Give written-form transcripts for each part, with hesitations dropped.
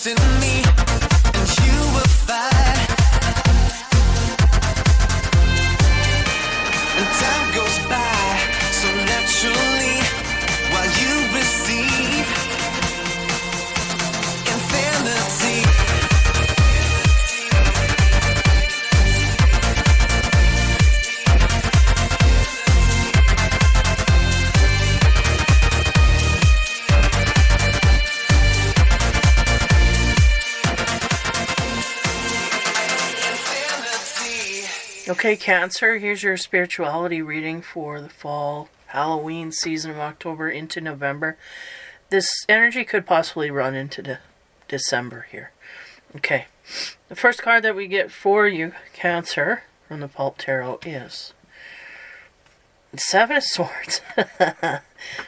trust in me, and you will find. And time goes by so naturally while you receive infinity. Okay, Cancer, here's your spirituality reading for the fall Halloween season of October into November. This energy could possibly run into December here. Okay, the first card that we get for you, Cancer, from the Pulp Tarot is Seven of Swords.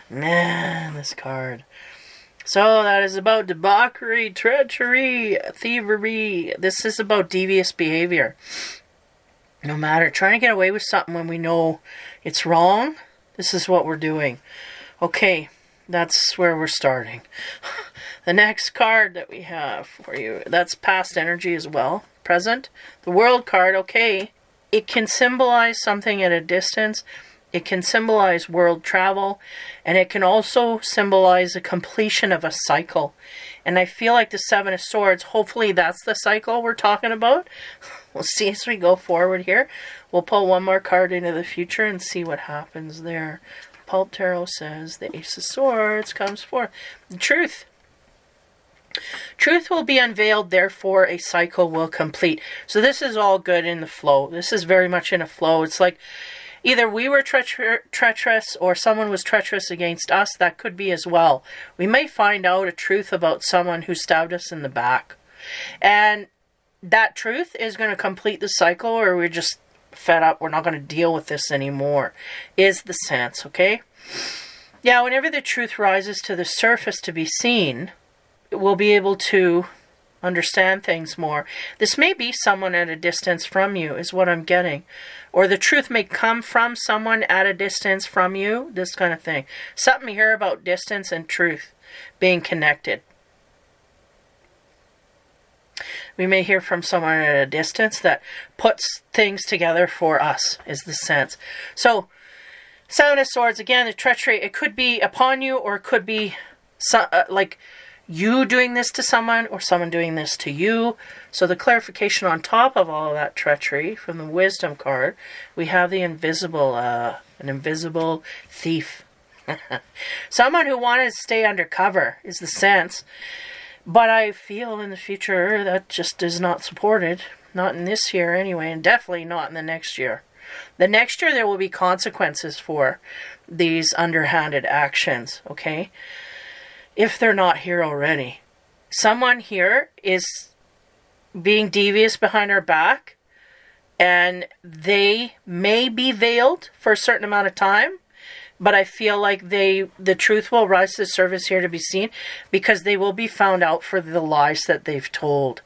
Man, this card. So that is about debauchery, treachery, thievery. This is about devious behavior. No matter, trying to get away with something when we know it's wrong, this is what we're doing. Okay, that's where we're starting. The next card that we have for you, that's past energy as well. Present. The World card, okay. It can symbolize something at a distance. It can symbolize world travel. And it can also symbolize the completion of a cycle. And I feel like the Seven of Swords, hopefully that's the cycle we're talking about. We'll see as we go forward here. We'll pull one more card into the future and see what happens there. Pulp Tarot says the Ace of Swords comes forth. The truth. Truth will be unveiled, therefore a cycle will complete. So this is all good in the flow. This is very much in a flow. It's like either we were treacherous or someone was treacherous against us. That could be as well. We may find out a truth about someone who stabbed us in the back. And that truth is going to complete the cycle, or we're just fed up, we're not going to deal with this anymore, is the sense, okay? Yeah, whenever the truth rises to the surface to be seen, we'll be able to understand things more. This may be someone at a distance from you, is what I'm getting. Or the truth may come from someone at a distance from you, this kind of thing. Something here about distance and truth being connected. We may hear from someone at a distance that puts things together for us, is the sense. So, Seven of Swords, again, the treachery, it could be upon you, or it could be like you doing this to someone, or someone doing this to you. So the clarification on top of all of that treachery, from the Wisdom card, we have the invisible, an invisible thief. Someone who wanted to stay undercover, is the sense. But I feel in the future that just is not supported. Not in this year anyway, and definitely not in the next year. The next year there will be consequences for these underhanded actions, okay? If they're not here already. Someone here is being devious behind our back, and they may be veiled for a certain amount of time. But I feel like the truth will rise to the surface here to be seen, because they will be found out for the lies that they've told.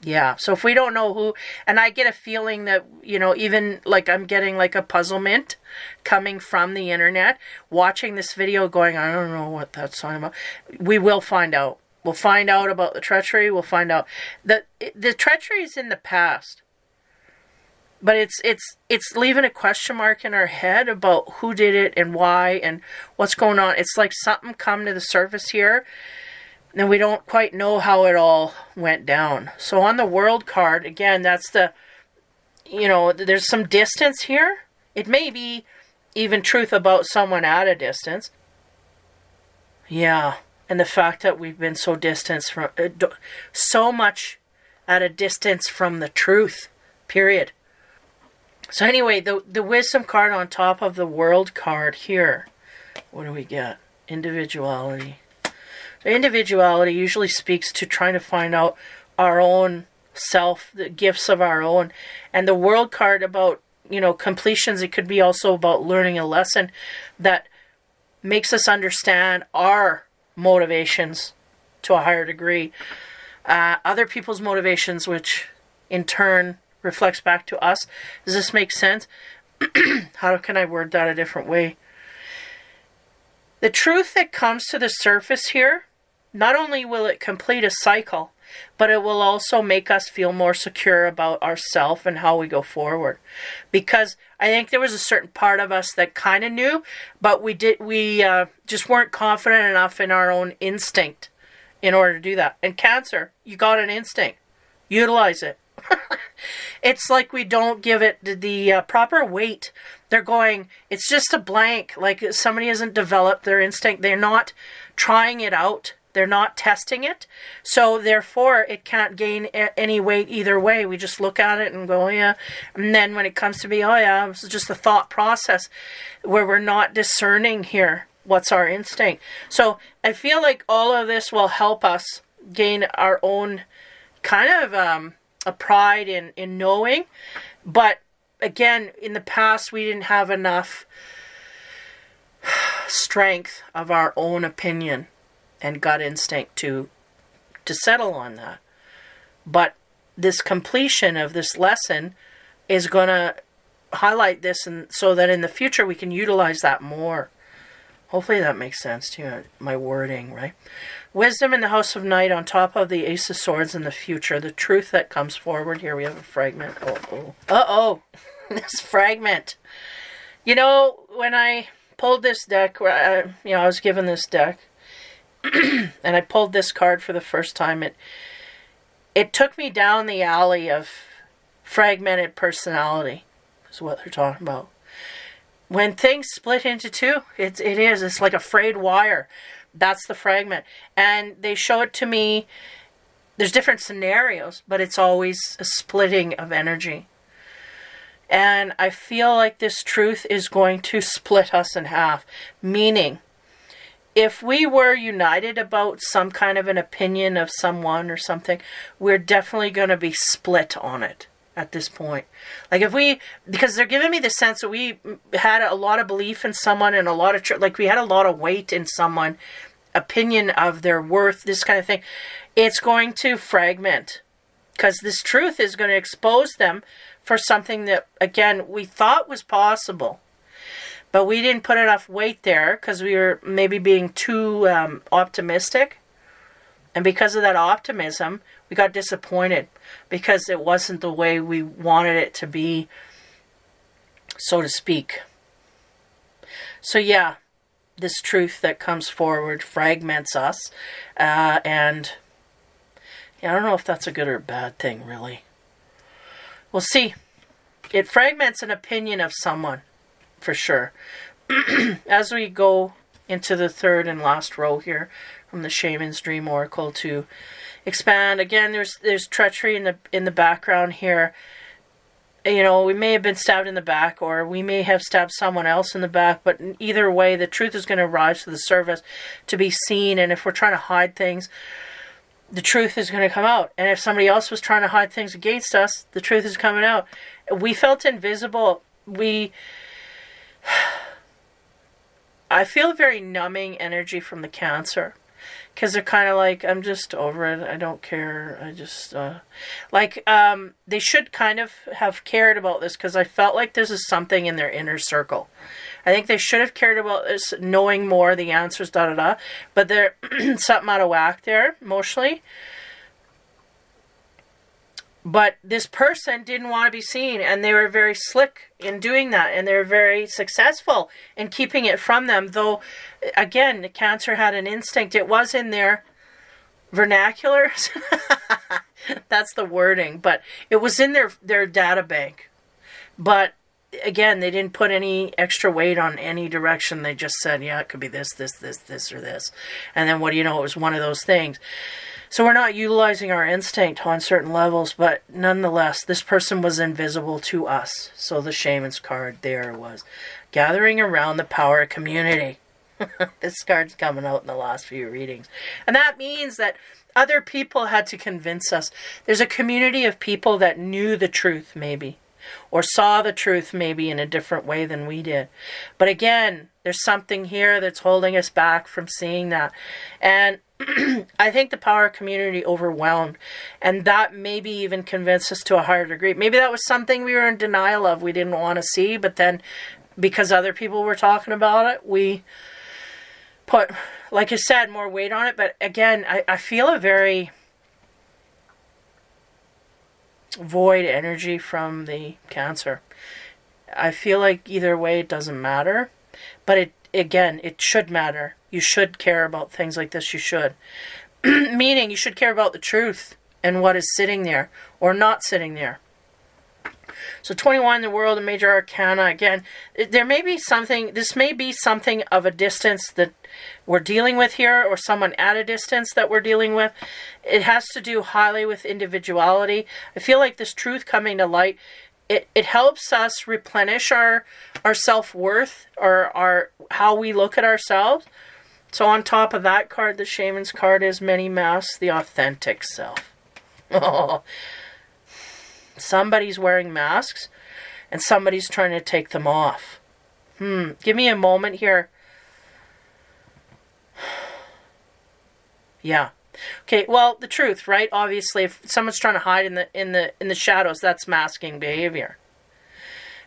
Yeah, so if we don't know who, and I get a feeling that, you know, even like I'm getting like a puzzlement coming from the internet, watching this video going, I don't know what that's talking about. We will find out. We'll find out about the treachery. We'll find out that the treachery is in the past. But it's leaving a question mark in our head about who did it and why and what's going on. It's like something come to the surface here, and we don't quite know how it all went down. So on the World card, again, that's the, you know, there's some distance here. It may be even truth about someone at a distance. Yeah, and the fact that we've been so distanced from, so much at a distance from the truth, period. So anyway, the Wisdom card on top of the World card here, what do we get? Individuality. So individuality usually speaks to trying to find out our own self, the gifts of our own. And the World card about, you know, completions, it could be also about learning a lesson that makes us understand our motivations to a higher degree. Other people's motivations, which in turn reflects back to us. Does this make sense? How can I word that a different way? The truth that comes to the surface here not only will it complete a cycle, but it will also make us feel more secure about ourselves and how we go forward. Because I think there was a certain part of us that kind of knew, but we just weren't confident enough in our own instinct in order to do that. And Cancer, you got an instinct. Utilize it. It's like we don't give it the proper weight. They're going, it's just a blank. Like somebody hasn't developed their instinct. They're not trying it out. They're not testing it. So therefore, it can't gain any weight either way. We just look at it and go, oh, yeah. And then when it comes to be, oh yeah, it's just a thought process where we're not discerning here what's our instinct. So I feel like all of this will help us gain our own kind of a pride in knowing. But again, in the past, we didn't have enough strength of our own opinion and gut instinct to settle on that. But this completion of this lesson is going to highlight this, and so that in the future we can utilize that more. Hopefully that makes sense to you, my wording, right? Wisdom in the House of Night on top of the Ace of Swords in the future. The truth that comes forward. Here we have a fragment. Uh-oh. This fragment. You know, when I pulled this deck, I was given this deck, and I pulled this card for the first time. It took me down the alley of fragmented personality, is what they're talking about. When things split into two, it's like a frayed wire. That's the fragment. And they show it to me, there's different scenarios, but it's always a splitting of energy. And I feel like this truth is going to split us in half, meaning if we were united about some kind of an opinion of someone or something, we're definitely going to be split on it at this point. Like because they're giving me the sense that we had a lot of belief in someone and a lot of, we had a lot of weight in someone, opinion of their worth, this kind of thing. It's going to fragment because this truth is going to expose them for something that, again, we thought was possible. But we didn't put enough weight there because we were maybe being too optimistic. And because of that optimism, we got disappointed because it wasn't the way we wanted it to be, so to speak. So yeah, this truth that comes forward fragments us. And yeah, I don't know if that's a good or bad thing, really. We'll see. It fragments an opinion of someone. For sure. As we go into the third and last row here from the Shaman's Dream Oracle to expand, again, there's treachery in the background here. You know, we may have been stabbed in the back, or we may have stabbed someone else in the back, but either way, the truth is going to rise to the surface to be seen. And if we're trying to hide things, the truth is going to come out. And if somebody else was trying to hide things against us, the truth is coming out. We felt invisible. I feel very numbing energy from the Cancer. Because they're kind of like, I'm just over it. I don't care. I just, they should kind of have cared about this, because I felt like this is something in their inner circle. I think they should have cared about this, knowing more, the answers, da-da-da. But they're something out of whack there, emotionally. But this person didn't want to be seen, and they were very slick in doing that, and they were very successful in keeping it from them. Though, again, the Cancer had an instinct. It was in their vernacular. That's the wording. But it was in their data bank. But, again, they didn't put any extra weight on any direction. They just said, yeah, it could be this, this, this, this, or this. And then what do you know? It was one of those things. So we're not utilizing our instinct on certain levels, but nonetheless, this person was invisible to us. So the Shaman's card there was gathering around the power community. This card's coming out in the last few readings. And that means that other people had to convince us. There's a community of people that knew the truth, maybe, or saw the truth maybe in a different way than we did. But again, there's something here that's holding us back from seeing that. And I think the power community overwhelmed, and that maybe even convinced us to a higher degree. Maybe that was something we were in denial of, we didn't want to see, but then because other people were talking about it, we put, like I said, more weight on it. But again, I feel a very void energy from the Cancer. I feel like either way it doesn't matter. But it should matter. You should care about things like this. You should. Meaning you should care about the truth and what is sitting there or not sitting there. So 21, the world, the major arcana. Again, there may be something, this may be something of a distance that we're dealing with here, or someone at a distance that we're dealing with. It has to do highly with individuality. I feel like this truth coming to light, it helps us replenish our self-worth, or our how we look at ourselves. So on top of that card, the Shaman's card is many masks, the authentic self. Oh. Somebody's wearing masks and somebody's trying to take them off. Give me a moment here. Yeah. Okay, well, the truth, right? Obviously, if someone's trying to hide in the shadows, that's masking behavior.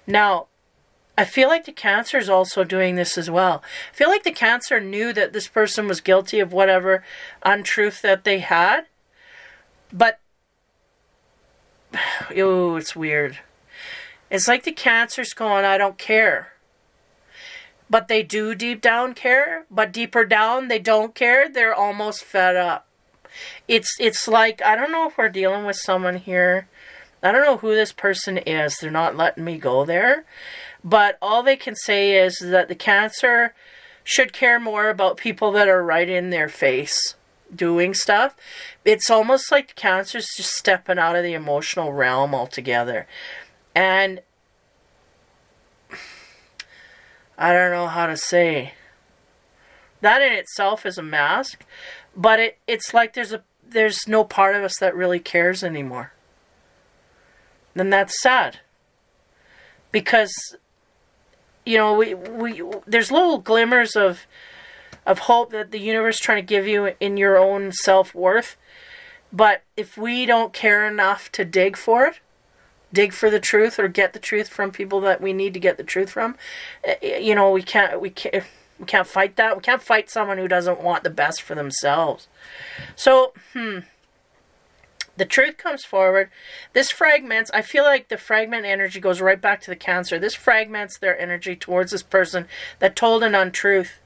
Now, I feel like the Cancer is also doing this as well. I feel like the Cancer knew that this person was guilty of whatever untruth that they had, but oh, it's weird. It's like the Cancer's going, I don't care. But they do deep down care. But deeper down, they don't care. They're almost fed up. It's like, I don't know if we're dealing with someone here. I don't know who this person is. They're not letting me go there. But all they can say is that the Cancer should care more about people that are right in their face doing stuff. It's almost like the Cancer's just stepping out of the emotional realm altogether. And I don't know how to say. That in itself is a mask, but it's like there's no part of us that really cares anymore. And that's sad. Because, you know, we there's little glimmers of hope that the universe is trying to give you in your own self-worth. But if we don't care enough to dig for it, dig for the truth, or get the truth from people that we need to get the truth from, you know, we can't fight that. We can't fight someone who doesn't want the best for themselves. So, the truth comes forward. This fragments, I feel like the fragment energy goes right back to the Cancer. This fragments their energy towards this person that told an untruth.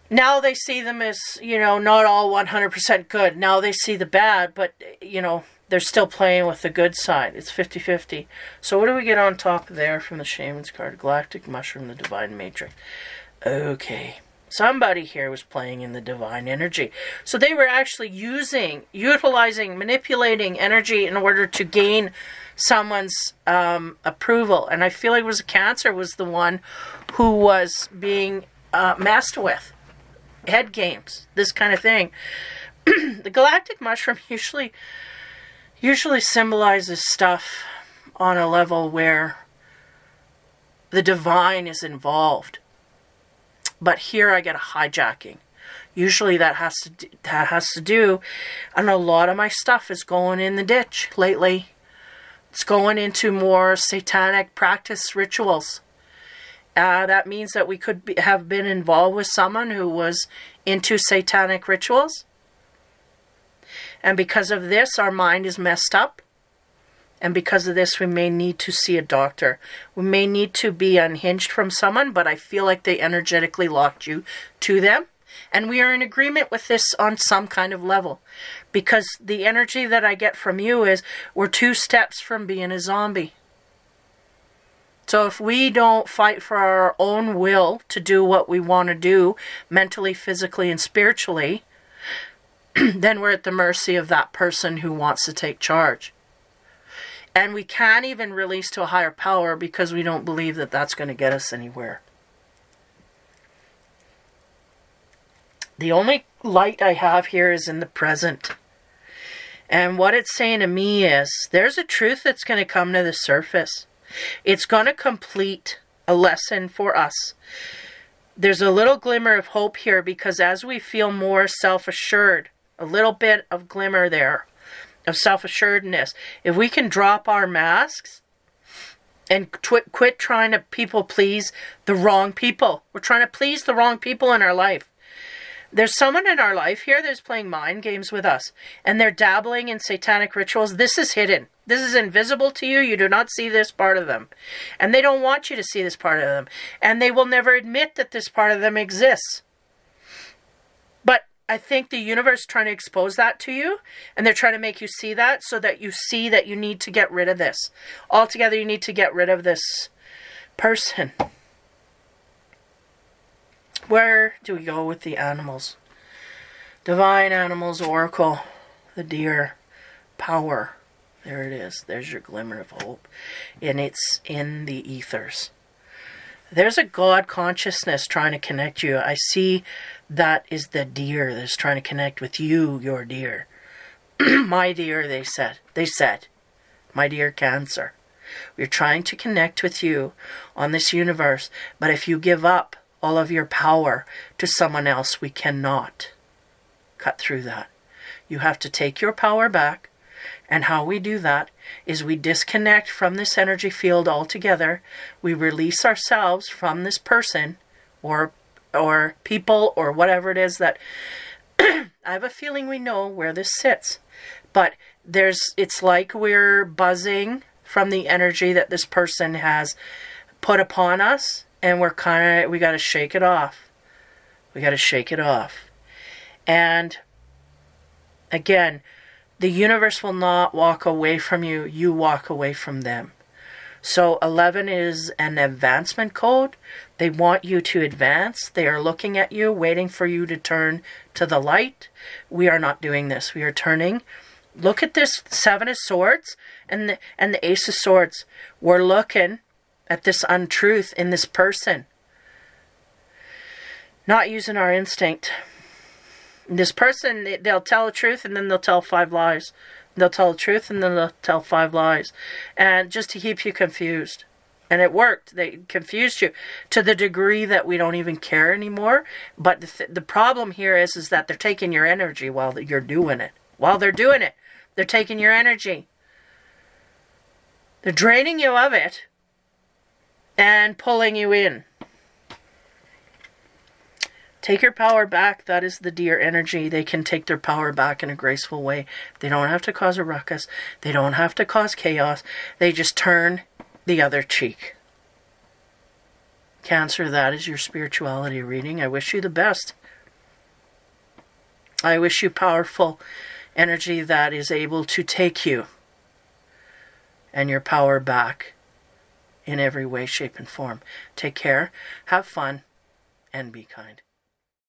Now they see them as, you know, not all 100% good. Now they see the bad, but, you know, they're still playing with the good side. It's 50-50. So what do we get on top of there from the Shaman's card? Galactic Mushroom, the Divine Matrix. Okay. Somebody here was playing in the divine energy. So they were actually utilizing, manipulating energy in order to gain someone's approval. And I feel like it was a Cancer was the one who was being messed with. Head games, this kind of thing. The Galactic Mushroom usually symbolizes stuff on a level where the divine is involved. But here I get a hijacking. Usually that has to do, and a lot of my stuff is going in the ditch lately. It's going into more satanic practice rituals. That means that we could have been involved with someone who was into satanic rituals. And because of this, our mind is messed up. And because of this, we may need to see a doctor. We may need to be unhinged from someone, but I feel like they energetically locked you to them. And we are in agreement with this on some kind of level. Because the energy that I get from you is, we're 2 steps from being a zombie. So if we don't fight for our own will to do what we want to do, mentally, physically, and spiritually, then we're at the mercy of that person who wants to take charge. And we can't even release to a higher power because we don't believe that that's going to get us anywhere. The only light I have here is in the present. And what it's saying to me is, there's a truth that's going to come to the surface. It's going to complete a lesson for us. There's a little glimmer of hope here because as we feel more self-assured, a little bit of glimmer there of self-assuredness. If we can drop our masks And quit trying to people please the wrong people. We're trying to please the wrong people in our life. There's someone in our life here that's playing mind games with us, and they're dabbling in satanic rituals. This is hidden. This is invisible to you. You do not see this part of them. And they don't want you to see this part of them. And they will never admit that this part of them exists. But I think the universe is trying to expose that to you, and they're trying to make you see that so that you see that you need to get rid of this. Altogether, you need to get rid of this person. Where do we go with the animals? Divine Animals Oracle, the deer, power. There it is. There's your glimmer of hope. And it's in the ethers. There's a God consciousness trying to connect you. I see that is the deer that's trying to connect with you, your deer. My dear, they said. My dear Cancer. We're trying to connect with you on this universe. But if you give up all of your power to someone else, we cannot cut through that. You have to take your power back. And how we do that is we disconnect from this energy field altogether. We release ourselves from this person or people or whatever it is that I have a feeling we know where this sits. But it's like we're buzzing from the energy that this person has put upon us, and we got to shake it off. We got to shake it off. And again, the universe will not walk away from you. You walk away from them. So 11 is an advancement code. They want you to advance. They are looking at you, waiting for you to turn to the light. We are not doing this. We are turning. Look at this 7 of Swords and the Ace of Swords. We're looking at this untruth in this person. Not using our instinct. This person, they'll tell the truth and then they'll tell 5 lies. They'll tell the truth and then they'll tell 5 lies. And just to keep you confused. And it worked. They confused you to the degree that we don't even care anymore. But the problem here is that they're taking your energy while you're doing it. While they're doing it, they're taking your energy. They're draining you of it and pulling you in. Take your power back. That is the deer energy. They can take their power back in a graceful way. They don't have to cause a ruckus. They don't have to cause chaos. They just turn the other cheek. Cancer, that is your spirituality reading. I wish you the best. I wish you powerful energy that is able to take you and your power back in every way, shape, and form. Take care, have fun, and be kind.